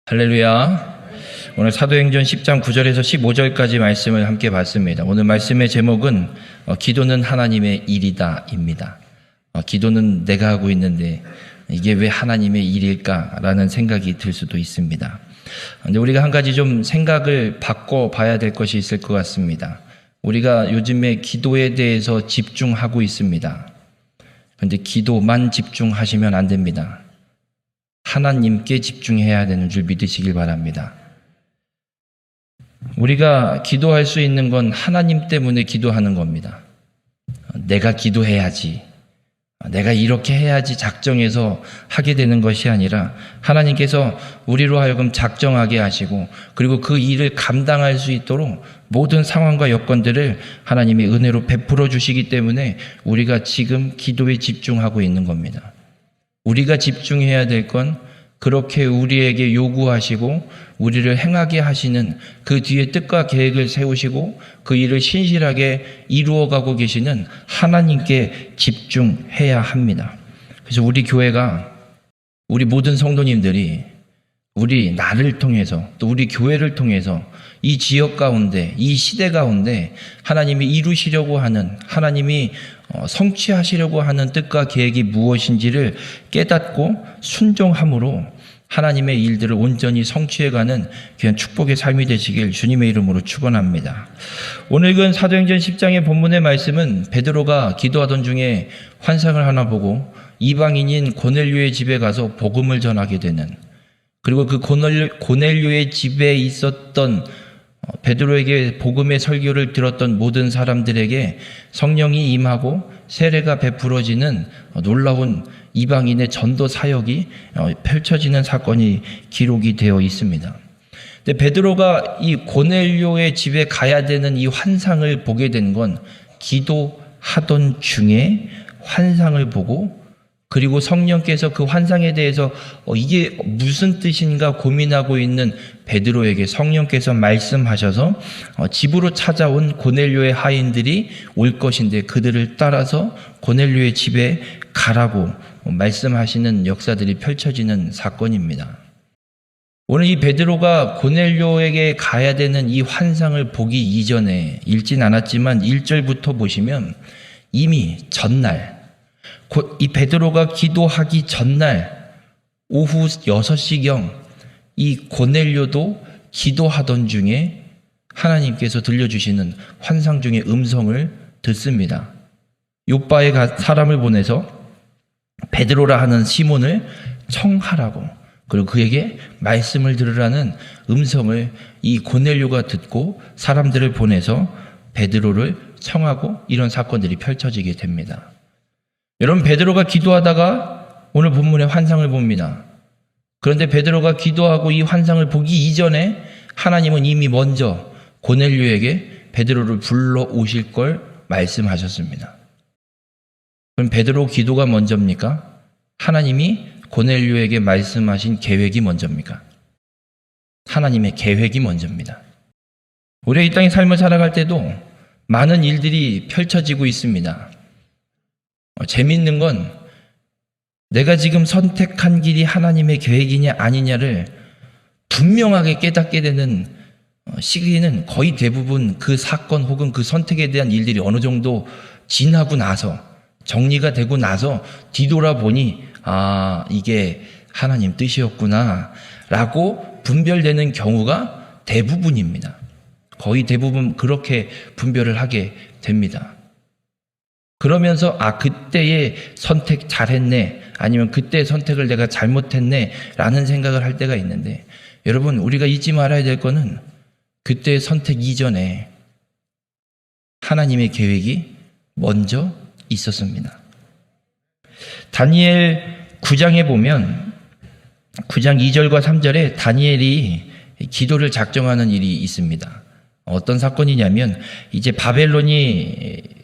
할렐루야. 오늘 사도행전 10장 9절에서 15절까지 말씀을 함께 봤습니다. 오늘 말씀의 제목은 기도는 하나님의 일이다입니다. 기도는 내가 하고 있는데 이게 왜 하나님의 일일까라는 생각이 들 수도 있습니다. 근데 우리가 한 가지 좀 생각을 바꿔봐야 될 것이 있을 것 같습니다. 우리가 요즘에 기도에 대해서 집중하고 있습니다. 그런데 기도만 집중하시면 안 됩니다. 하나님께 집중해야 되는 줄 믿으시길 바랍니다. 우리가 기도할 수 있는 건 하나님 때문에 기도하는 겁니다. 내가 기도해야지, 내가 이렇게 해야지 작정해서 하게 되는 것이 아니라 하나님께서 우리로 하여금 작정하게 하시고 그리고 그 일을 감당할 수 있도록 모든 상황과 여건들을 하나님이 은혜로 베풀어 주시기 때문에 우리가 지금 기도에 집중하고 있는 겁니다. 우리가 집중해야 될 건 그렇게 우리에게 요구하시고 우리를 행하게 하시는 그 뒤에 뜻과 계획을 세우시고 그 일을 신실하게 이루어가고 계시는 하나님께 집중해야 합니다. 그래서 우리 교회가, 우리 모든 성도님들이 우리 나를 통해서 또 우리 교회를 통해서 이 지역 가운데, 이 시대 가운데 하나님이 이루시려고 하는, 하나님이 성취하시려고 하는 뜻과 계획이 무엇인지를 깨닫고 순종함으로 하나님의 일들을 온전히 성취해가는 귀한 축복의 삶이 되시길 주님의 이름으로 축원합니다. 오늘 읽은 사도행전 10장의 본문의 말씀은 베드로가 기도하던 중에 환상을 하나 보고 이방인인 고넬료의 집에 가서 복음을 전하게 되는, 그리고 그 고넬료의 집에 있었던 베드로에게 복음의 설교를 들었던 모든 사람들에게 성령이 임하고 세례가 베풀어지는 놀라운 이방인의 전도 사역이 펼쳐지는 사건이 기록이 되어 있습니다. 근데 베드로가 이 고넬료의 집에 가야 되는 이 환상을 보게 된 건 기도하던 중에 환상을 보고, 그리고 성령께서 그 환상에 대해서 이게 무슨 뜻인가 고민하고 있는 베드로에게 성령께서 말씀하셔서 집으로 찾아온 고넬료의 하인들이 올 것인데 그들을 따라서 고넬료의 집에 가라고 말씀하시는 역사들이 펼쳐지는 사건입니다. 오늘 이 베드로가 고넬료에게 가야 되는 이 환상을 보기 이전에 읽진 않았지만 1절부터 보시면 이미 전날, 이 베드로가 기도하기 전날 오후 6시경 이 고넬료도 기도하던 중에 하나님께서 들려주시는 환상 중의 음성을 듣습니다. 요바에 사람을 보내서 베드로라 하는 시몬을 청하라고, 그리고 그에게 말씀을 들으라는 음성을 이 고넬료가 듣고 사람들을 보내서 베드로를 청하고 이런 사건들이 펼쳐지게 됩니다. 여러분, 베드로가 기도하다가 오늘 본문의 환상을 봅니다. 그런데 베드로가 기도하고 이 환상을 보기 이전에 하나님은 이미 먼저 고넬료에게 베드로를 불러오실 걸 말씀하셨습니다. 그럼 베드로 기도가 먼저입니까? 하나님이 고넬료에게 말씀하신 계획이 먼저입니까? 하나님의 계획이 먼저입니다. 우리가 이 땅의 삶을 살아갈 때도 많은 일들이 펼쳐지고 있습니다. 재밌는 건 내가 지금 선택한 길이 하나님의 계획이냐 아니냐를 분명하게 깨닫게 되는 시기는 거의 대부분 그 사건 혹은 그 선택에 대한 일들이 어느 정도 지나고 나서, 정리가 되고 나서 뒤돌아보니 이게 하나님 뜻이었구나 라고 분별되는 경우가 대부분입니다. 거의 대부분 그렇게 분별을 하게 됩니다. 그러면서 그때의 선택 잘했네, 아니면 그때의 선택을 내가 잘못했네 라는 생각을 할 때가 있는데, 여러분, 우리가 잊지 말아야 될 거는 그때의 선택 이전에 하나님의 계획이 먼저 있었습니다. 다니엘 9장에 보면 9장 2절과 3절에 다니엘이 기도를 작정하는 일이 있습니다. 어떤 사건이냐면, 이제 바벨론이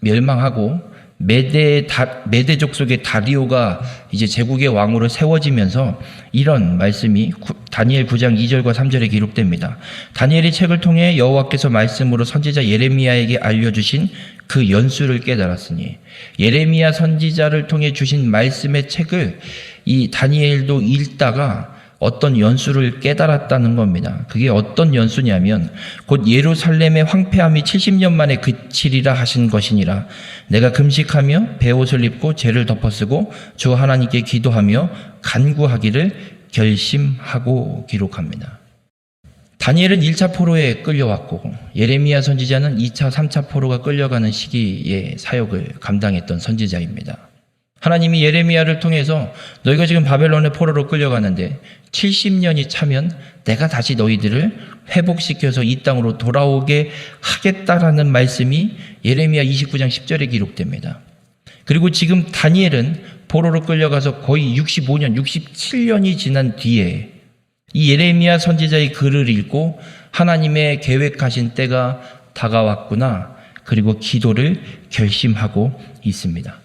멸망하고 메대족 속의 다리오가 이제 제국의 왕으로 세워지면서 이런 말씀이 다니엘 9장 2절과 3절에 기록됩니다. 다니엘이 책을 통해 여호와께서 말씀으로 선지자 예레미야에게 알려주신 그 연수를 깨달았으니, 예레미야 선지자를 통해 주신 말씀의 책을 이 다니엘도 읽다가 어떤 연수를 깨달았다는 겁니다. 그게 어떤 연수냐면 곧 예루살렘의 황폐함이 70년 만에 그치리라 하신 것이니라. 내가 금식하며 베옷을 입고 죄를 덮어쓰고 주 하나님께 기도하며 간구하기를 결심하고 기록합니다. 다니엘은 1차 포로에 끌려왔고 예레미야 선지자는 2차, 3차 포로가 끌려가는 시기에 사역을 감당했던 선지자입니다. 하나님이 예레미야를 통해서 너희가 지금 바벨론의 포로로 끌려가는데 70년이 차면 내가 다시 너희들을 회복시켜서 이 땅으로 돌아오게 하겠다라는 말씀이 예레미야 29장 10절에 기록됩니다. 그리고 지금 다니엘은 포로로 끌려가서 거의 65년, 67년이 지난 뒤에 이 예레미야 선지자의 글을 읽고 하나님의 계획하신 때가 다가왔구나, 그리고 기도를 결심하고 있습니다.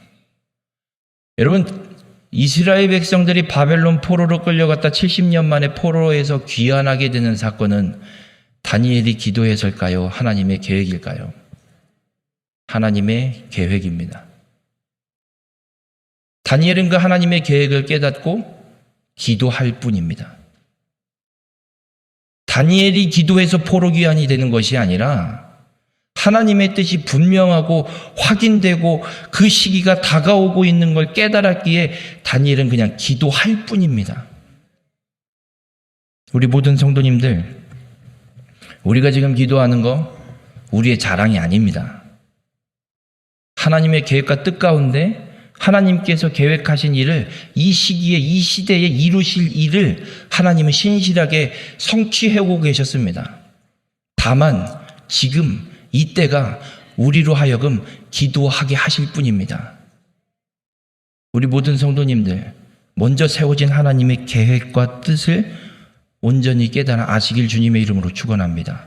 여러분, 이스라엘 백성들이 바벨론 포로로 끌려갔다 70년 만에 포로에서 귀환하게 되는 사건은 다니엘이 기도해서일까요? 하나님의 계획일까요? 하나님의 계획입니다. 다니엘은 그 하나님의 계획을 깨닫고 기도할 뿐입니다. 다니엘이 기도해서 포로 귀환이 되는 것이 아니라 하나님의 뜻이 분명하고 확인되고 그 시기가 다가오고 있는 걸 깨달았기에 다니엘은 그냥 기도할 뿐입니다. 우리 모든 성도님들, 우리가 지금 기도하는 거 우리의 자랑이 아닙니다. 하나님의 계획과 뜻 가운데 하나님께서 계획하신 일을 이 시기에, 이 시대에 이루실 일을 하나님은 신실하게 성취하고 계셨습니다. 다만 지금 이때가 우리로 하여금 기도하게 하실 뿐입니다. 우리 모든 성도님들, 먼저 세워진 하나님의 계획과 뜻을 온전히 깨달아 아시길 주님의 이름으로 축원합니다.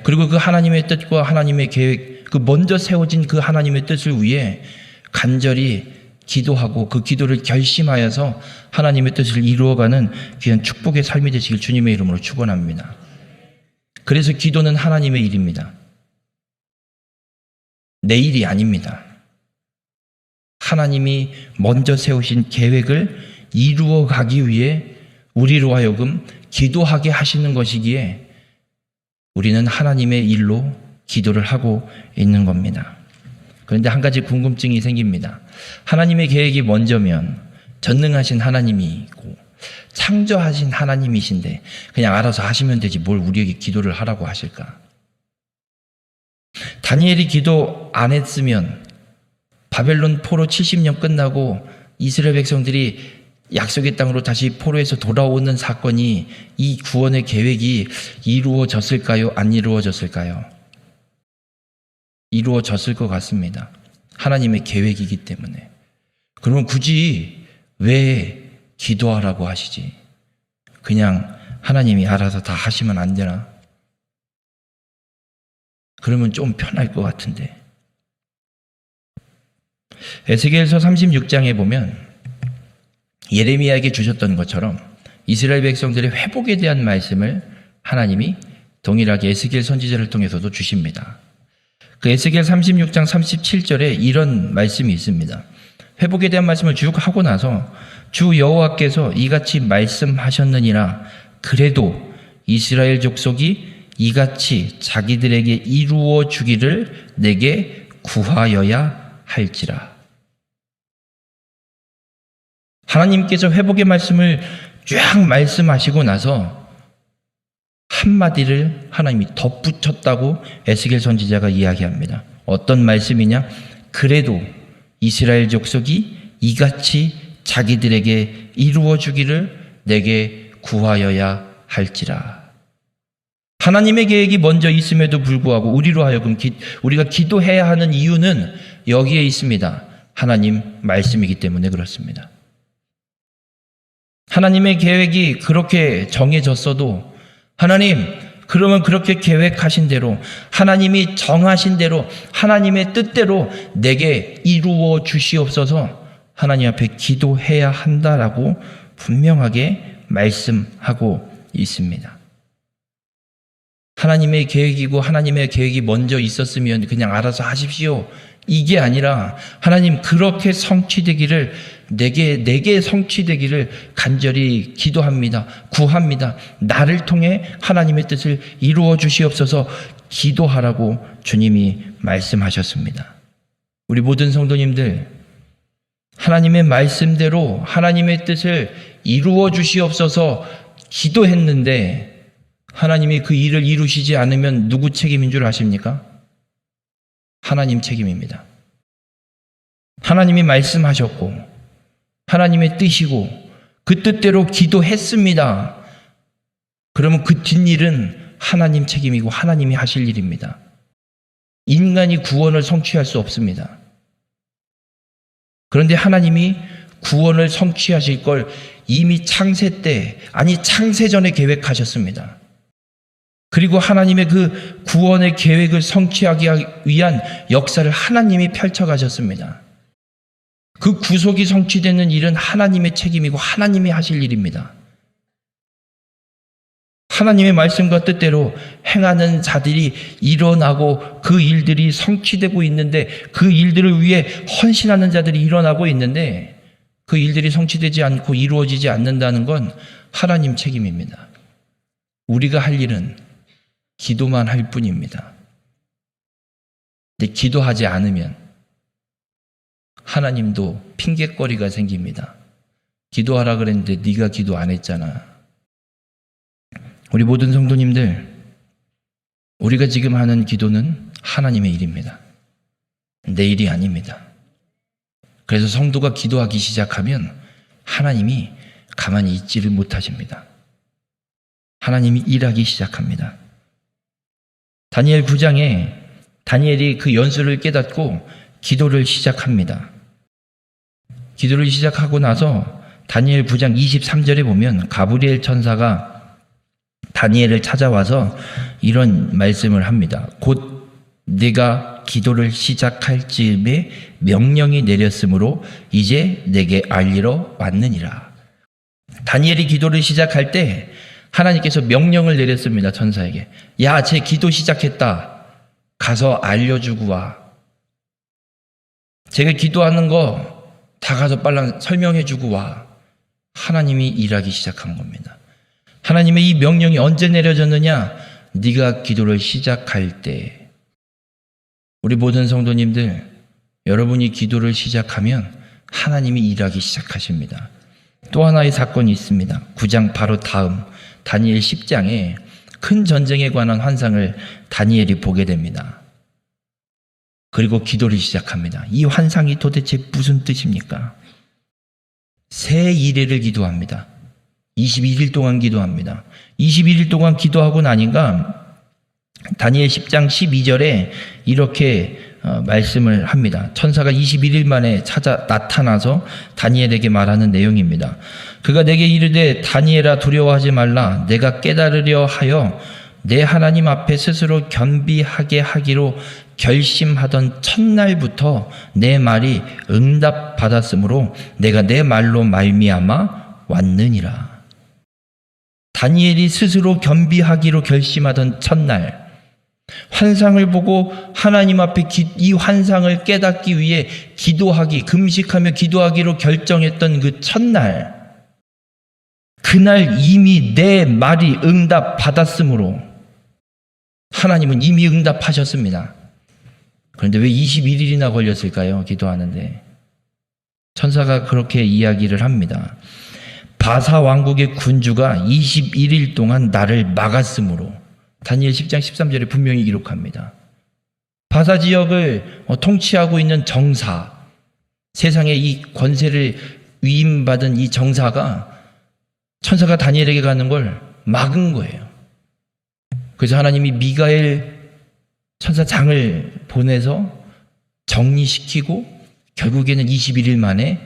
그리고 그 하나님의 뜻과 하나님의 계획, 그 먼저 세워진 그 하나님의 뜻을 위해 간절히 기도하고 그 기도를 결심하여서 하나님의 뜻을 이루어가는 귀한 축복의 삶이 되시길 주님의 이름으로 축원합니다. 그래서 기도는 하나님의 일입니다. 내 일이 아닙니다. 하나님이 먼저 세우신 계획을 이루어 가기 위해 우리로 하여금 기도하게 하시는 것이기에 우리는 하나님의 일로 기도를 하고 있는 겁니다. 그런데 한 가지 궁금증이 생깁니다. 하나님의 계획이 먼저면 전능하신 하나님이고 창조하신 하나님이신데 그냥 알아서 하시면 되지 뭘 우리에게 기도를 하라고 하실까? 다니엘이 기도 안 했으면 바벨론 포로 70년 끝나고 이스라엘 백성들이 약속의 땅으로 다시 포로에서 돌아오는 사건이, 이 구원의 계획이 이루어졌을까요? 안 이루어졌을까요? 이루어졌을 것 같습니다. 하나님의 계획이기 때문에. 그러면 굳이 왜 기도하라고 하시지? 그냥 하나님이 알아서 다 하시면 안 되나? 그러면 좀 편할 것 같은데. 에스겔서 36장에 보면 예레미야에게 주셨던 것처럼 이스라엘 백성들의 회복에 대한 말씀을 하나님이 동일하게 에스겔 선지자를 통해서도 주십니다. 그 에스겔 36장 37절에 이런 말씀이 있습니다. 회복에 대한 말씀을 쭉 하고 나서 주 여호와께서 이같이 말씀하셨느니라. 그래도 이스라엘 족속이 이같이 자기들에게 이루어 주기를 내게 구하여야 할지라. 하나님께서 회복의 말씀을 쫙 말씀하시고 나서 한마디를 하나님이 덧붙였다고 에스겔 선지자가 이야기합니다. 어떤 말씀이냐? 그래도 이스라엘 족속이 이같이 자기들에게 이루어 주기를 내게 구하여야 할지라. 하나님의 계획이 먼저 있음에도 불구하고 우리로 하여금 우리가 기도해야 하는 이유는 여기에 있습니다. 하나님 말씀이기 때문에 그렇습니다. 하나님의 계획이 그렇게 정해졌어도 하나님, 그러면 그렇게 계획하신 대로, 하나님이 정하신 대로, 하나님의 뜻대로 내게 이루어 주시옵소서 하나님 앞에 기도해야 한다라고 분명하게 말씀하고 있습니다. 하나님의 계획이고 하나님의 계획이 먼저 있었으면 그냥 알아서 하십시오 이게 아니라 하나님 그렇게 성취되기를 내게 성취되기를 간절히 기도합니다. 구합니다. 나를 통해 하나님의 뜻을 이루어 주시옵소서 기도하라고 주님이 말씀하셨습니다. 우리 모든 성도님들 하나님의 말씀대로 하나님의 뜻을 이루어 주시옵소서 기도했는데 하나님이 그 일을 이루시지 않으면 누구 책임인 줄 아십니까? 하나님 책임입니다. 하나님이 말씀하셨고 하나님의 뜻이고 그 뜻대로 기도했습니다. 그러면 그 뒷일은 하나님 책임이고 하나님이 하실 일입니다. 인간이 구원을 성취할 수 없습니다. 그런데 하나님이 구원을 성취하실 걸 이미 창세 때, 아니 창세 전에 계획하셨습니다. 그리고 하나님의 그 구원의 계획을 성취하기 위한 역사를 하나님이 펼쳐가셨습니다. 그 구속이 성취되는 일은 하나님의 책임이고 하나님이 하실 일입니다. 하나님의 말씀과 뜻대로 행하는 자들이 일어나고 그 일들이 성취되고 있는데 그 일들을 위해 헌신하는 자들이 일어나고 있는데 그 일들이 성취되지 않고 이루어지지 않는다는 건 하나님 책임입니다. 우리가 할 일은 기도만 할 뿐입니다. 근데 기도하지 않으면 하나님도 핑계거리가 생깁니다. 기도하라 그랬는데 네가 기도 안 했잖아. 우리 모든 성도님들, 우리가 지금 하는 기도는 하나님의 일입니다. 내 일이 아닙니다. 그래서 성도가 기도하기 시작하면 하나님이 가만히 있지를 못하십니다. 하나님이 일하기 시작합니다. 다니엘 9장에 다니엘이 그 연수를 깨닫고 기도를 시작합니다. 기도를 시작하고 나서 다니엘 9장 23절에 보면 가브리엘 천사가 다니엘을 찾아와서 이런 말씀을 합니다. 곧 네가 기도를 시작할 즈음에 명령이 내렸으므로 이제 내게 알리러 왔느니라. 다니엘이 기도를 시작할 때 하나님께서 명령을 내렸습니다. 천사에게. 야, 쟤 기도 시작했다. 가서 알려주고 와. 제가 기도하는 거 다 가서 빨랑 설명해주고 와. 하나님이 일하기 시작한 겁니다. 하나님의 이 명령이 언제 내려졌느냐? 네가 기도를 시작할 때. 우리 모든 성도님들, 여러분이 기도를 시작하면 하나님이 일하기 시작하십니다. 또 하나의 사건이 있습니다. 9장 바로 다음 다니엘 10장에 큰 전쟁에 관한 환상을 다니엘이 보게 됩니다. 그리고 기도를 시작합니다. 이 환상이 도대체 무슨 뜻입니까? 새 이레를 기도합니다. 21일 동안 기도합니다. 21일 동안 기도하고 나니까 다니엘 10장 12절에 이렇게 말씀을 합니다. 천사가 21일 만에 나타나서 다니엘에게 말하는 내용입니다. 그가 내게 이르되 다니엘아 두려워하지 말라. 내가 깨달으려 하여 내 하나님 앞에 스스로 겸비하게 하기로 결심하던 첫날부터 내 말이 응답받았으므로 내가 내 말로 말미암아 왔느니라. 다니엘이 스스로 겸비하기로 결심하던 첫날, 환상을 보고 하나님 앞에 이 환상을 깨닫기 위해 기도하기, 금식하며 기도하기로 결정했던 그 첫날, 그날 이미 내 말이 응답받았으므로 하나님은 이미 응답하셨습니다. 그런데 왜 21일이나 걸렸을까요? 기도하는데. 천사가 그렇게 이야기를 합니다. 바사 왕국의 군주가 21일 동안 나를 막았으므로. 다니엘 10장 13절에 분명히 기록합니다. 바사 지역을 통치하고 있는 정사, 세상의 이 권세를 위임받은 이 정사가 천사가 다니엘에게 가는 걸 막은 거예요. 그래서 하나님이 미가엘 천사장을 보내서 정리시키고 결국에는 21일 만에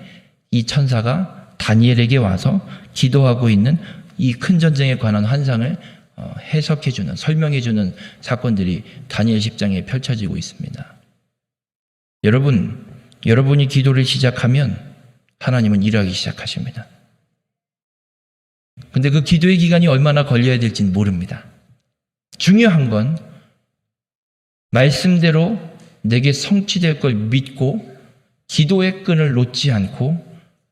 이 천사가 다니엘에게 와서 기도하고 있는 이 큰 전쟁에 관한 환상을 해석해주는, 설명해주는 사건들이 다니엘 10장에 펼쳐지고 있습니다. 여러분이 기도를 시작하면 하나님은 일하기 시작하십니다. 근데 그 기도의 기간이 얼마나 걸려야 될지는 모릅니다. 중요한 건 말씀대로 내게 성취될 걸 믿고 기도의 끈을 놓지 않고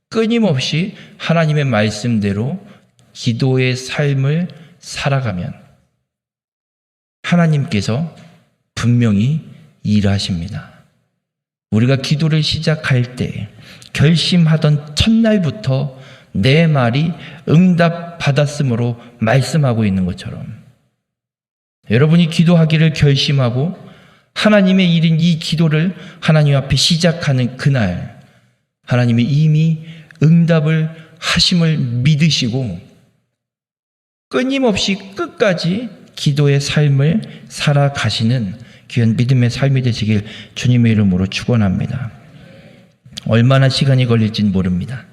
끊임없이 하나님의 말씀대로 기도의 삶을 살아가면 하나님께서 분명히 일하십니다. 우리가 기도를 시작할 때 결심하던 첫날부터 내 말이 응답받았으므로 말씀하고 있는 것처럼 여러분이 기도하기를 결심하고 하나님의 일인 이 기도를 하나님 앞에 시작하는 그날 하나님이 이미 응답을 하심을 믿으시고 끊임없이 끝까지 기도의 삶을 살아가시는 귀한 믿음의 삶이 되시길 주님의 이름으로 축원합니다. 얼마나 시간이 걸릴진 모릅니다.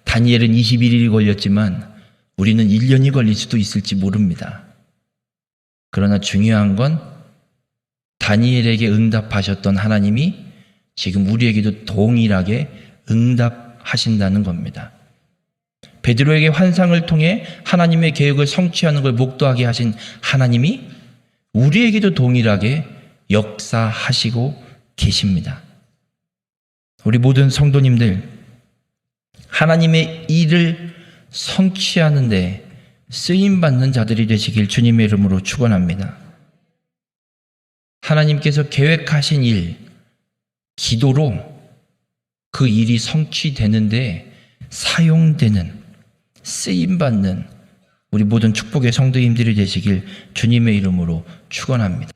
다니엘은 21일이 걸렸지만 우리는 1년이 걸릴 수도 있을지 모릅니다. 그러나 중요한 건 다니엘에게 응답하셨던 하나님이 지금 우리에게도 동일하게 응답하신다는 겁니다. 베드로에게 환상을 통해 하나님의 계획을 성취하는 걸 목도하게 하신 하나님이 우리에게도 동일하게 역사하시고 계십니다. 우리 모든 성도님들, 하나님의 일을 성취하는 데 쓰임받는 자들이 되시길 주님의 이름으로 축원합니다. 하나님께서 계획하신 일, 기도로 그 일이 성취되는데 사용되는, 쓰임받는 우리 모든 축복의 성도님들이 되시길 주님의 이름으로 축원합니다.